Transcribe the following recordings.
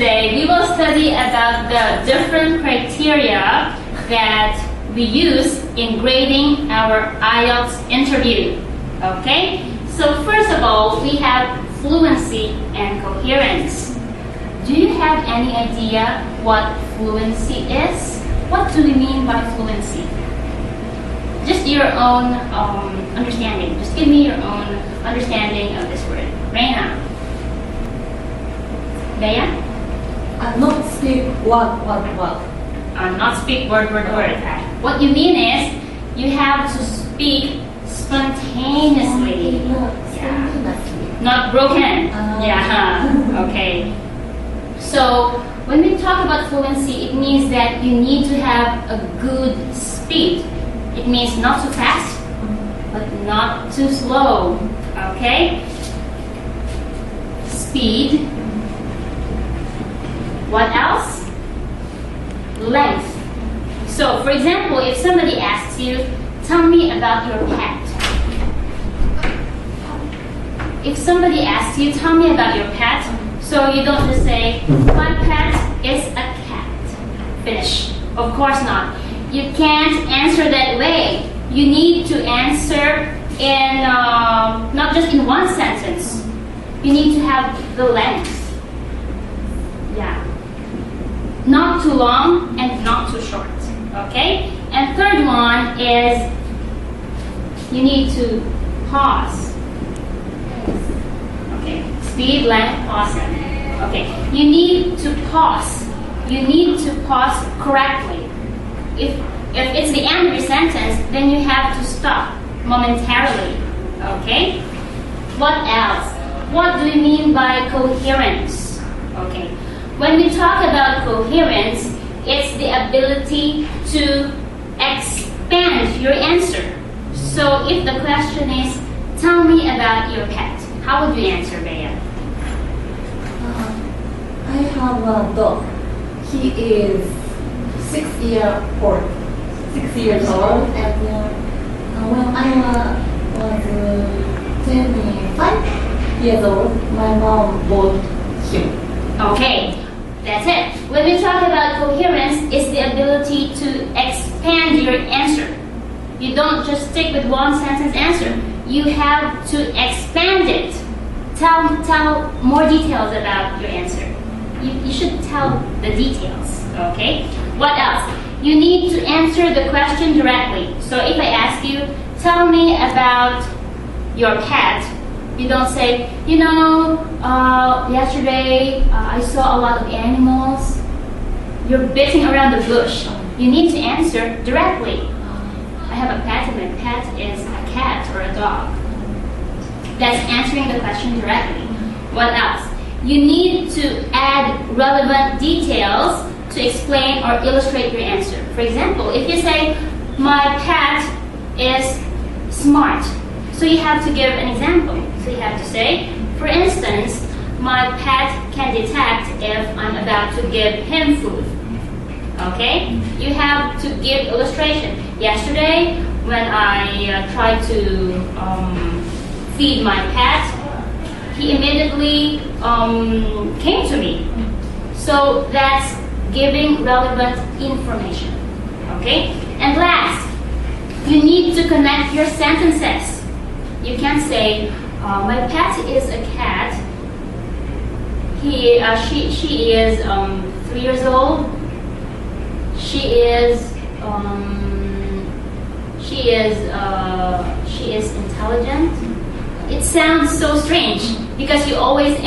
today we will study about the different criteria that we use in grading our IELTS interview. Okay? So first of all, we have fluency and coherence. Do you have any idea what fluency is? What do we mean by fluency? Just your own understanding. Just give me your own understanding of this word. Reina. Bea? Not speak word. Not speak word. What you mean is, you have to speak spontaneously. Yeah. Not broken. Yeah. Okay. So when we talk about fluency, it means that you need to have a good speed. It means not too fast, but not too slow. Okay? Speed. What else? Length. So, for example, if somebody asks you, tell me about your pet. If somebody asks you, tell me about your pet, so you don't just say, my pet is a cat. Finish. Of course not. You can't answer that way. You need to answer in, not just in one sentence. You need to have the length. Yeah. Not too long and not too short. Okay? And third one is you need to pause. Okay. Speed, length, pausing. Okay. You need to pause. You need to pause correctly. If it's the end of your sentence, then you have to stop momentarily. Okay? What else? What do we mean by coherence? Okay. When we talk about coherence, it's the ability to expand your answer. So if the question is, tell me about your pet, how would you answer, Bea? I have a dog. He is 6 years old. 6 years old. And when I was 25 years old, my mom bought him. Okay, that's it. When we talk about coherence, it's the ability to expand your answer. You don't just stick with one sentence answer. You have to expand it. Tell more details about your answer. You should tell the details, okay? What else? You need to answer the question directly. So if I ask you, tell me about your pet, you don't say, yesterday I saw a lot of animals. You're beating around the bush. You need to answer directly. I have a pet and my pet is a cat or a dog. That's answering the question directly. What else? You need to add relevant details to explain or illustrate your answer. For example, if you say, my pet is smart, so you have to give an example. So you have to say, for instance, my pet can detect if I'm about to give him food. Okay? You have to give illustration. Yesterday, when I tried to feed my pet, he immediately came to me. So that's giving relevant information. Okay? And last, you need to connect your sentences. You can't say, my pet is a cat. She is 3 years old. She is intelligent. It sounds so strange because you always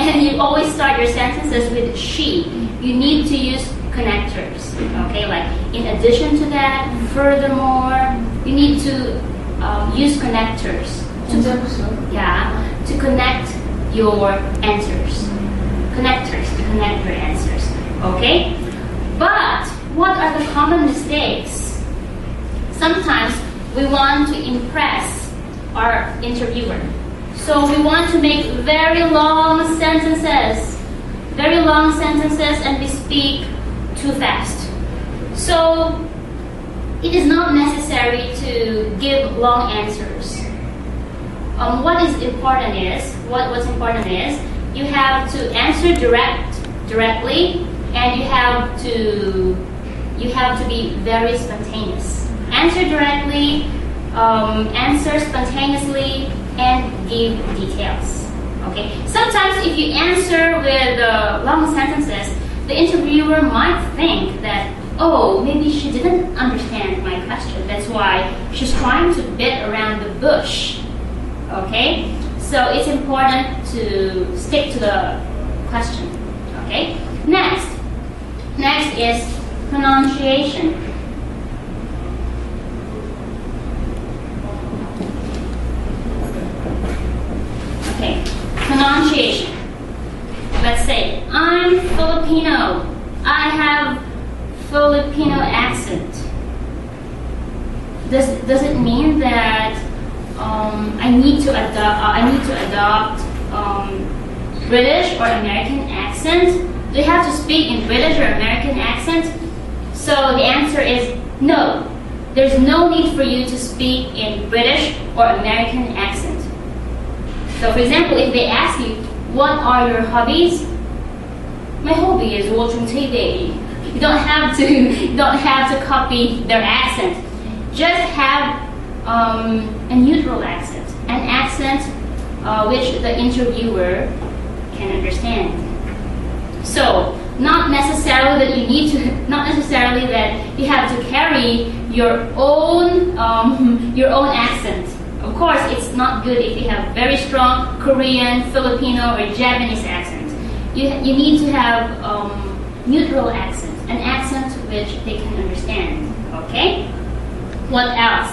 start your sentences with she. You need to use connectors. Okay, like in addition to that, furthermore, you need to use connectors. To connect your answers. Connectors to connect your answers. Okay? But what are the common mistakes? Sometimes we want to impress our interviewer. So we want to make very long sentences, and we speak too fast. So it is not necessary to give long answers. What's important is you have to answer directly and you have to be very spontaneous. Answer directly, answer spontaneously, and give details. Okay. Sometimes if you answer with long sentences, the interviewer might think that, oh, maybe she didn't understand my question. That's why she's trying to beat around the bush. Okay? So it's important to stick to the question. Okay? Next is pronunciation. Okay, pronunciation. Let's say, I'm Filipino. I have Filipino accent. Does it mean that I need to adopt British or American accent? Do you have to speak in British or American accent? So the answer is no. There's no need for you to speak in British or American accent. So for example, if they ask you, what are your hobbies? My hobby is watching TV. You don't have to copy their accent. Just have a neutral accent, an accent which the interviewer can understand. So not necessarily that you have to carry your own accent. Of course, it's not good if you have very strong Korean, Filipino, or Japanese accent. You need to have neutral accent, an accent which they can understand. Okay? What else?